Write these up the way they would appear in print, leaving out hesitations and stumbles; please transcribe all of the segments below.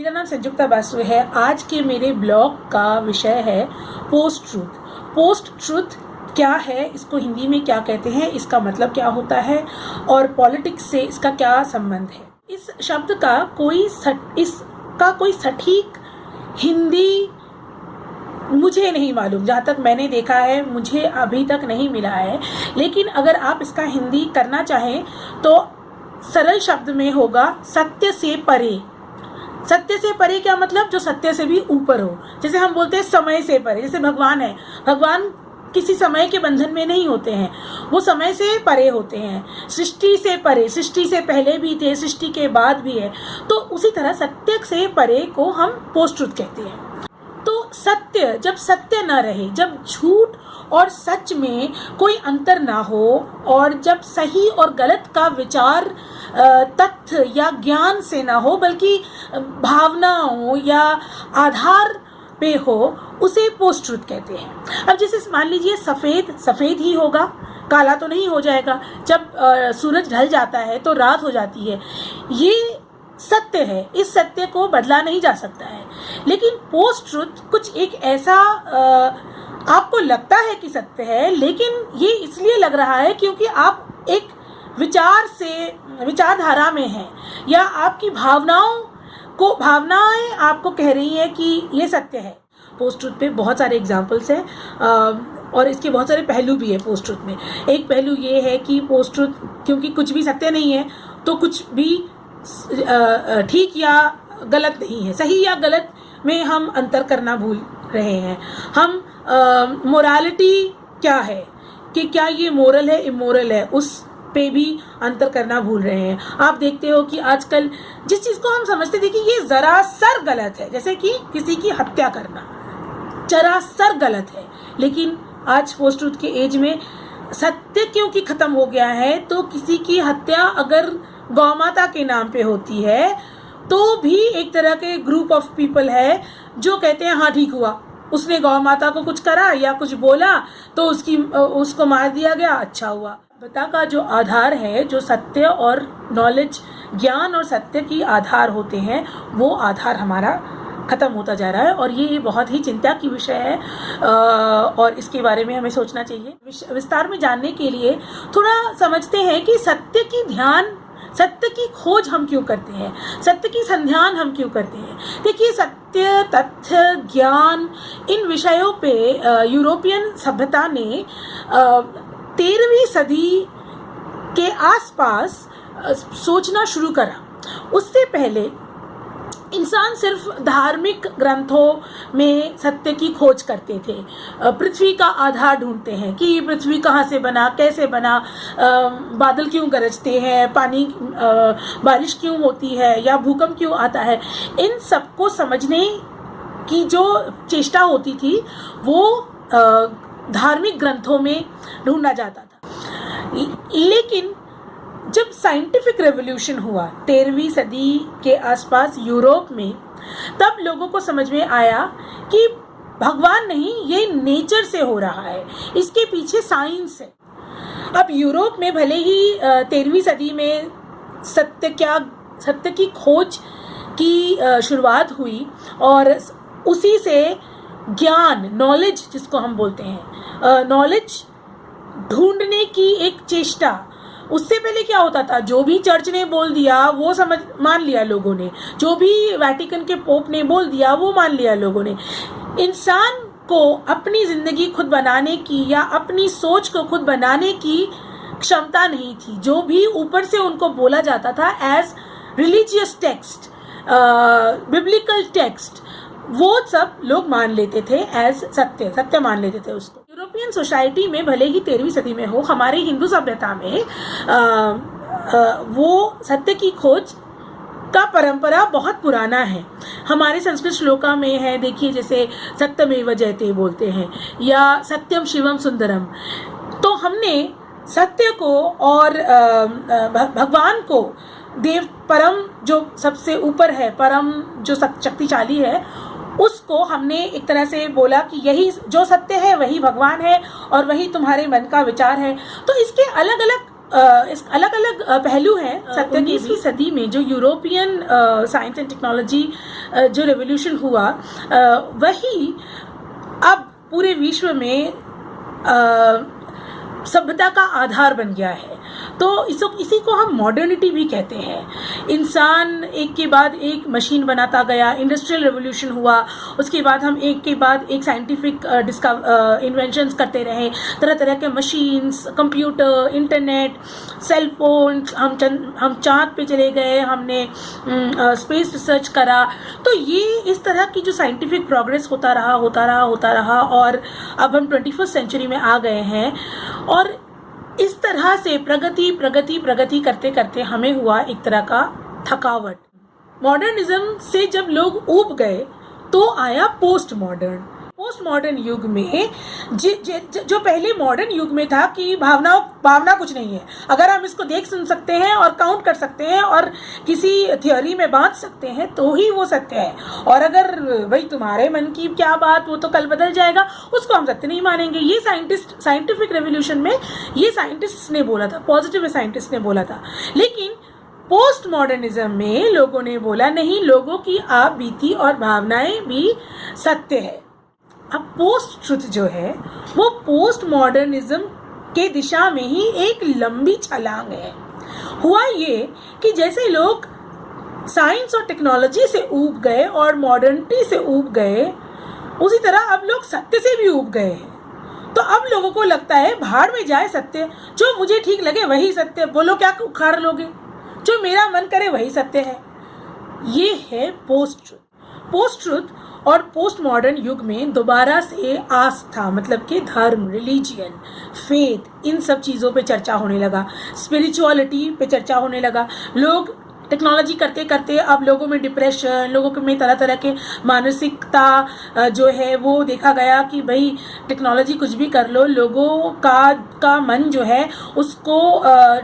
मेरा नाम संजुक्ता बासु है। आज के मेरे ब्लॉग का विषय है पोस्ट ट्रूथ। पोस्ट ट्रूथ क्या है, इसको हिंदी में क्या कहते हैं, इसका मतलब क्या होता है और पॉलिटिक्स से इसका क्या संबंध है। इस शब्द का कोई सटीक हिंदी मुझे नहीं मालूम, जहाँ तक मैंने देखा है मुझे अभी तक नहीं मिला है। लेकिन अगर आप इसका हिंदी करना चाहें तो सरल शब्द में होगा सत्य से परे। सत्य से परे क्या मतलब? जो सत्य से भी ऊपर हो। जैसे हम बोलते हैं समय से परे, जैसे भगवान है, भगवान किसी समय के बंधन में नहीं होते हैं, वो समय से परे होते हैं। सृष्टि से परे, सृष्टि से पहले भी थे, सृष्टि के बाद भी है। तो उसी तरह सत्य से परे को हम पोस्ट ट्रूथ कहते हैं। तो सत्य, जब सत्य न रहे, जब झूठ और सच में कोई अंतर ना हो और जब सही और गलत का विचार तथ्य या ज्ञान से ना हो बल्कि भावनाओं या आधार पे हो, उसे पोस्ट ट्रूथ कहते हैं। अब जैसे मान लीजिए सफ़ेद ही होगा, काला तो नहीं हो जाएगा। जब सूरज ढल जाता है तो रात हो जाती है, ये सत्य है, इस सत्य को बदला नहीं जा सकता है। लेकिन पोस्ट ट्रूथ कुछ एक ऐसा आपको लगता है कि सत्य है, लेकिन ये इसलिए लग रहा है क्योंकि आप एक विचारधारा में हैं या आपकी भावनाएं आपको कह रही है कि ये सत्य है। पोस्ट ट्रूथ पे बहुत सारे एग्जाम्पल्स हैं और इसके बहुत सारे पहलू भी है पोस्ट ट्रूथ में। एक पहलू ये है कि पोस्ट ट्रूथ, क्योंकि कुछ भी सत्य नहीं है तो कुछ भी ठीक या गलत नहीं है। सही या गलत में हम अंतर करना भूल रहे हैं। हम मोरालिटी क्या है, कि क्या ये मोरल है, इमोरल है, उस पे भी अंतर करना भूल रहे हैं। आप देखते हो कि आजकल जिस चीज़ को हम समझते थे कि ये ज़रा सर गलत है, जैसे कि किसी की हत्या करना जरा सर गलत है, लेकिन आज पोस्ट ट्रूथ के एज में सत्य क्योंकि ख़त्म हो गया है, तो किसी की हत्या अगर गौ माता के नाम पे होती है तो भी एक तरह के ग्रुप ऑफ पीपल है जो कहते हैं हाँ ठीक हुआ, उसने गौ माता को कुछ करा या कुछ बोला तो उसको मार दिया गया, अच्छा हुआ। सभ्यता का जो आधार है, जो सत्य और नॉलेज, ज्ञान और सत्य की आधार होते हैं, वो आधार हमारा ख़त्म होता जा रहा है और ये बहुत ही चिंता की विषय है और इसके बारे में हमें सोचना चाहिए। विस्तार में जानने के लिए थोड़ा समझते हैं कि सत्य की खोज हम क्यों करते हैं, सत्य की संध्यान हम क्यों करते हैं। देखिए, सत्य, तथ्य, ज्ञान, इन विषयों पे यूरोपियन सभ्यता ने 13वीं सदी के आसपास सोचना शुरू करा। उससे पहले इंसान सिर्फ धार्मिक ग्रंथों में सत्य की खोज करते थे। पृथ्वी का आधार ढूंढते हैं कि ये पृथ्वी कहाँ से बना, कैसे बना, बादल क्यों गरजते हैं, बारिश क्यों होती है या भूकंप क्यों आता है। इन सबको समझने की जो चेष्टा होती थी वो धार्मिक ग्रंथों में ढूंढा जाता था। लेकिन जब साइंटिफिक रेवोल्यूशन हुआ 13वीं सदी के आसपास यूरोप में, तब लोगों को समझ में आया कि भगवान नहीं, ये नेचर से हो रहा है, इसके पीछे साइंस है। अब यूरोप में भले ही 13वीं सदी में सत्य की खोज की शुरुआत हुई और उसी से ज्ञान, नॉलेज जिसको हम बोलते हैं, नॉलेज ढूंढने की एक चेष्टा। उससे पहले क्या होता था, जो भी चर्च ने बोल दिया वो मान लिया लोगों ने, जो भी वैटिकन के पोप ने बोल दिया वो मान लिया लोगों ने। इंसान को अपनी जिंदगी खुद बनाने की या अपनी सोच को खुद बनाने की क्षमता नहीं थी। जो भी ऊपर से उनको बोला जाता था as religious text, biblical text, वो सब लोग मान लेते थे एज सत्य मान लेते थे उसको। यूरोपियन सोसाइटी में भले ही 13वीं सदी में हो, हमारे हिंदू सभ्यता में वो सत्य की खोज का परंपरा बहुत पुराना है। हमारे संस्कृत श्लोका में है, देखिए, जैसे सत्यमेव जयते बोलते हैं या सत्यम शिवम सुंदरम। तो हमने सत्य को और भगवान को, देव परम जो सबसे ऊपर है, परम जो शक्तिशाली है, उसको हमने एक तरह से बोला कि यही जो सत्य है वही भगवान है और वही तुम्हारे मन का विचार है। तो इसके अलग अलग पहलू हैं। 19वीं सदी में जो यूरोपियन साइंस एंड टेक्नोलॉजी जो रेवोल्यूशन हुआ वही अब पूरे विश्व में सभ्यता का आधार बन गया है। तो इसी को हम मॉडर्निटी भी कहते हैं। इंसान एक के बाद एक मशीन बनाता गया, इंडस्ट्रियल रेवोल्यूशन हुआ, उसके बाद हम एक के बाद एक साइंटिफिक इन्वेंशंस करते रहे, तरह तरह के machines, computer, internet, cell phone, हम चाँद पे चले गए, हमने स्पेस रिसर्च करा। तो ये इस तरह की जो साइंटिफिक प्रोग्रेस होता रहा और अब हम 21st सेंचुरी में आ गए हैं। और इस तरह से प्रगति करते करते हमें हुआ एक तरह का थकावट। मॉडर्निज्म से जब लोग ऊब गए तो आया पोस्ट मॉडर्न युग में जो पहले मॉडर्न युग में था कि भावना कुछ नहीं है, अगर हम इसको देख सुन सकते हैं और काउंट कर सकते हैं और किसी थियोरी में बांध सकते हैं तो ही वो सत्य है, और अगर भाई तुम्हारे मन की क्या बात, वो तो कल बदल जाएगा, उसको हम सत्य नहीं मानेंगे। ये साइंटिफिक रेवोल्यूशन में ये साइंटिस्ट ने बोला था, पॉजिटिव साइंटिस्ट ने बोला था। लेकिन पोस्ट मॉडर्निज्म में लोगों ने बोला नहीं, लोगों की आप बीती और भावनाएं भी सत्य है। अब पोस्ट ट्रुथ जो है वो पोस्ट मॉडर्निज्म के दिशा में ही एक लंबी छलांग है। हुआ ये कि जैसे लोग साइंस और टेक्नोलॉजी से ऊब गए और मॉडर्निटी से ऊब गए, उसी तरह अब लोग सत्य से भी ऊब गए हैं। तो अब लोगों को लगता है भाड़ में जाए सत्य, जो मुझे ठीक लगे वही सत्य, बोलो क्या उखाड़ लोगे, जो मेरा मन करे वही सत्य है। ये है पोस्ट ट्रुथ। और पोस्ट मॉडर्न युग में दोबारा से आस्था, मतलब कि धर्म, रिलीजियन, फेथ, इन सब चीज़ों पे चर्चा होने लगा, स्पिरिचुअलिटी पे चर्चा होने लगा। लोग टेक्नोलॉजी करते करते अब लोगों में डिप्रेशन, लोगों में तरह तरह के मानसिकता जो है वो देखा गया कि भाई टेक्नोलॉजी कुछ भी कर लो, लोगों का मन जो है उसको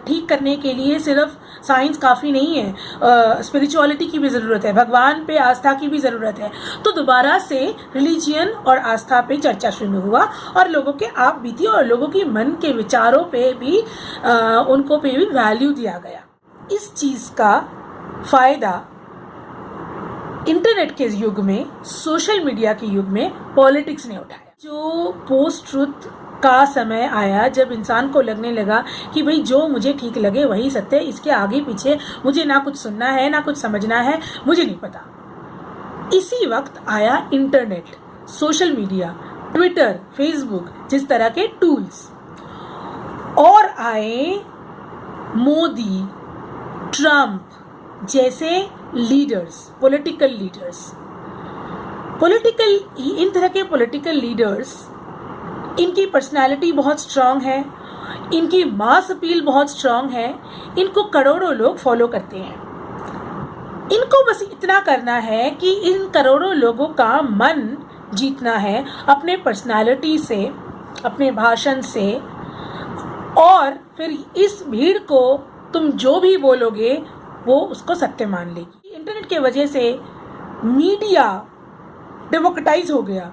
ठीक करने के लिए सिर्फ साइंस काफ़ी नहीं है, स्पिरिचुअलिटी की भी ज़रूरत है, भगवान पे आस्था की भी ज़रूरत है। तो दोबारा से रिलीजियन और आस्था पे चर्चा शुरू हुआ और लोगों के आप बीती और लोगों की मन के विचारों पे भी उनको पे भी वैल्यू दिया गया। इस चीज़ का फ़ायदा इंटरनेट के युग में, सोशल मीडिया के युग में पॉलिटिक्स ने उठाया। जो पोस्ट ट्रुथ का समय आया जब इंसान को लगने लगा कि भाई जो मुझे ठीक लगे वही सत्य, इसके आगे पीछे मुझे ना कुछ सुनना है ना कुछ समझना है, मुझे नहीं पता। इसी वक्त आया internet, social media, Twitter, Facebook, जिस तरह के टूल्स, और आए मोदी, ट्रम्प जैसे लीडर्स, इन तरह के पॉलिटिकल लीडर्स, इनकी पर्सनालिटी बहुत स्ट्रांग है, इनकी मास अपील बहुत स्ट्रांग है, इनको करोड़ों लोग फॉलो करते हैं। इनको बस इतना करना है कि इन करोड़ों लोगों का मन जीतना है अपने पर्सनालिटी से, अपने भाषण से, और फिर इस भीड़ को तुम जो भी बोलोगे वो उसको सत्य मान लेगी। इंटरनेट के वजह से मीडिया डेमोक्रेटाइज हो गया।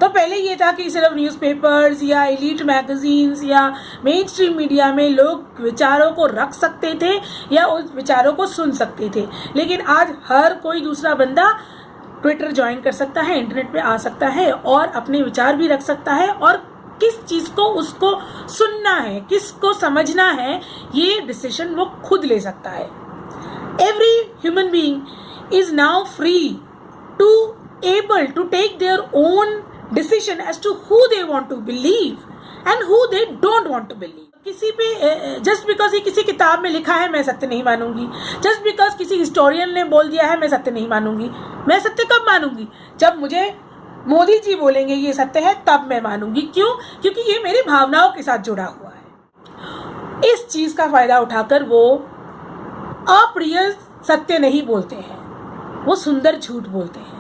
तो पहले ये था कि सिर्फ न्यूज़पेपर्स या एलीट मैगजीन्स या मेन स्ट्रीम मीडिया में लोग विचारों को रख सकते थे या उस विचारों को सुन सकते थे, लेकिन आज हर कोई दूसरा बंदा ट्विटर ज्वाइन कर सकता है, इंटरनेट पे आ सकता है और अपने विचार भी रख सकता है, और किस चीज़ को उसको सुनना है, किसको समझना है, ये डिसीजन वो खुद ले सकता है। Every human being is now free to able to take their own decision as to who they want to believe and who they don't want to believe. किसी पे just because ये किसी किताब में लिखा है मैं सत्य नहीं मानूंगी, just because किसी हिस्टोरियन ने बोल दिया है मैं सत्य नहीं मानूंगी। मैं सत्य कब मानूंगी? जब मुझे मोदी जी बोलेंगे ये सत्य है, तब मैं मानूंगी। क्यों? क्योंकि ये मेरी भावनाओं के साथ जुड़ा हुआ है। इस चीज़ का फायदा उठाकर वो अप्रिय सत्य नहीं बोलते हैं, वो सुंदर झूठ बोलते हैं।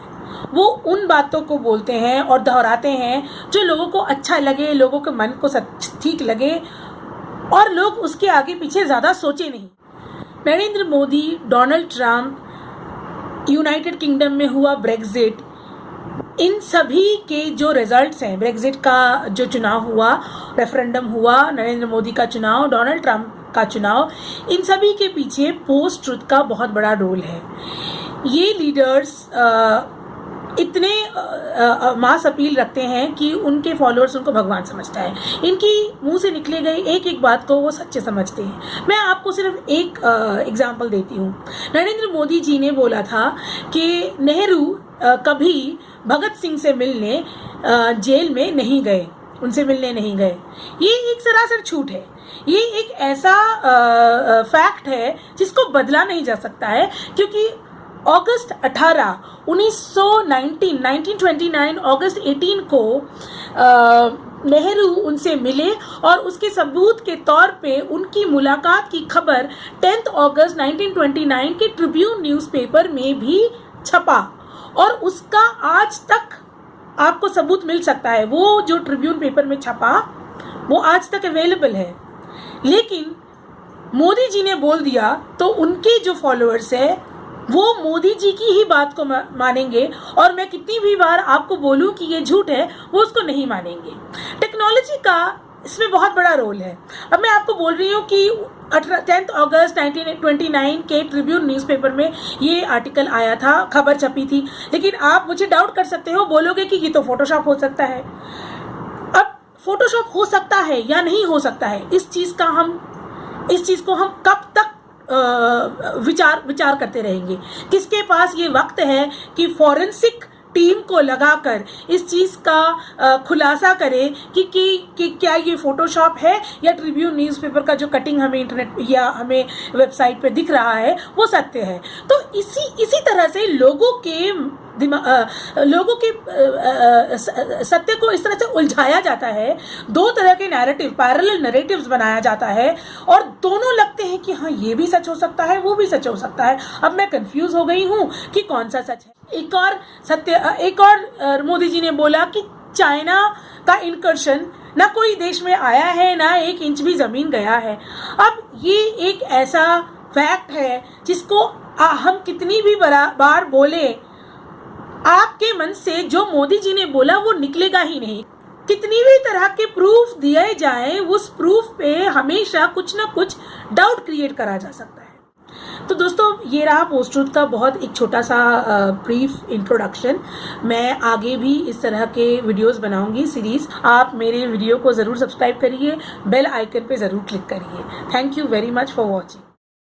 वो उन बातों को बोलते हैं और दोहराते हैं जो लोगों को अच्छा लगे, लोगों के मन को ठीक लगे, और लोग उसके आगे पीछे ज़्यादा सोचे नहीं। Narendra Modi, Donald Trump, United kingdom में हुआ ब्रेक्जिट, इन सभी के जो रिजल्ट्स हैं, ब्रेक्जिट का जो चुनाव हुआ, रेफरेंडम हुआ, नरेंद्र मोदी का चुनाव, डोनाल्ड ट्रम्प का चुनाव, इन सभी के पीछे पोस्ट ट्रुथ का बहुत बड़ा रोल है। ये लीडर्स इतने मास अपील रखते हैं कि उनके फॉलोअर्स उनको भगवान समझता है। इनकी मुंह से निकले गए एक एक बात को वो सच्चे समझते हैं। मैं आपको सिर्फ एक एग्जांपल देती हूँ। नरेंद्र मोदी जी ने बोला था कि नेहरू कभी भगत सिंह से मिलने जेल में नहीं गए, उनसे मिलने नहीं गए। ये एक सरासर झूठ है। ये एक ऐसा फैक्ट है जिसको बदला नहीं जा सकता है, क्योंकि अगस्त 18 1929 अगस्त 18 को नेहरू उनसे मिले और उसके सबूत के तौर पे उनकी मुलाकात की खबर 10 अगस्त 1929 के ट्रिब्यून न्यूज़पेपर में भी छपा और उसका आज तक आपको सबूत मिल सकता है। वो जो ट्रिब्यून पेपर में छपा वो आज तक अवेलेबल है। लेकिन मोदी जी ने बोल दिया तो उनके जो फॉलोअर्स है वो मोदी जी की ही बात को मानेंगे, और मैं कितनी भी बार आपको बोलूं कि ये झूठ है वो उसको नहीं मानेंगे। टेक्नोलॉजी का इसमें बहुत बड़ा रोल है। अब मैं आपको बोल रही हूँ कि 10 अगस्त 1929 के ट्रिब्यून न्यूज़पेपर में ये आर्टिकल आया था, खबर छपी थी, लेकिन आप मुझे डाउट कर सकते हो, बोलोगे कि ये तो फोटोशॉप हो सकता है। अब फोटोशॉप हो सकता है या नहीं हो सकता है, इस चीज़ को हम कब तक विचार करते रहेंगे? किसके पास ये वक्त है कि फॉरेंसिक टीम को लगाकर इस चीज़ का खुलासा करे कि क्या ये फोटोशॉप है या ट्रिब्यून न्यूज़पेपर का जो कटिंग हमें इंटरनेट या हमें वेबसाइट पे दिख रहा है वो सत्य है। तो इसी तरह से लोगों के सत्य को इस तरह से उलझाया जाता है। दो तरह के नैरेटिव, पैरेलल नैरेटिव्स बनाया जाता है और दोनों लगते हैं कि हाँ ये भी सच हो सकता है वो भी सच हो सकता है। अब मैं कंफ्यूज हो गई हूँ कि कौन सा सच है। एक और मोदी जी ने बोला कि चाइना का इनकर्शन ना कोई देश में आया है, ना 1 इंच भी जमीन गया है। अब ये एक ऐसा फैक्ट है जिसको हम कितनी भी बार बोले, आपके मन से जो मोदी जी ने बोला वो निकलेगा ही नहीं। कितनी भी तरह के प्रूफ दिए जाएं, उस प्रूफ पे हमेशा कुछ ना कुछ डाउट क्रिएट करा जा सकता है। तो दोस्तों, ये रहा पोस्ट ट्रूथ का बहुत एक छोटा सा ब्रीफ इंट्रोडक्शन। मैं आगे भी इस तरह के वीडियोस बनाऊंगी, सीरीज। आप मेरे वीडियो को ज़रूर सब्सक्राइब करिए, बेल आइकन पे ज़रूर क्लिक करिए। Thank you very much for watching.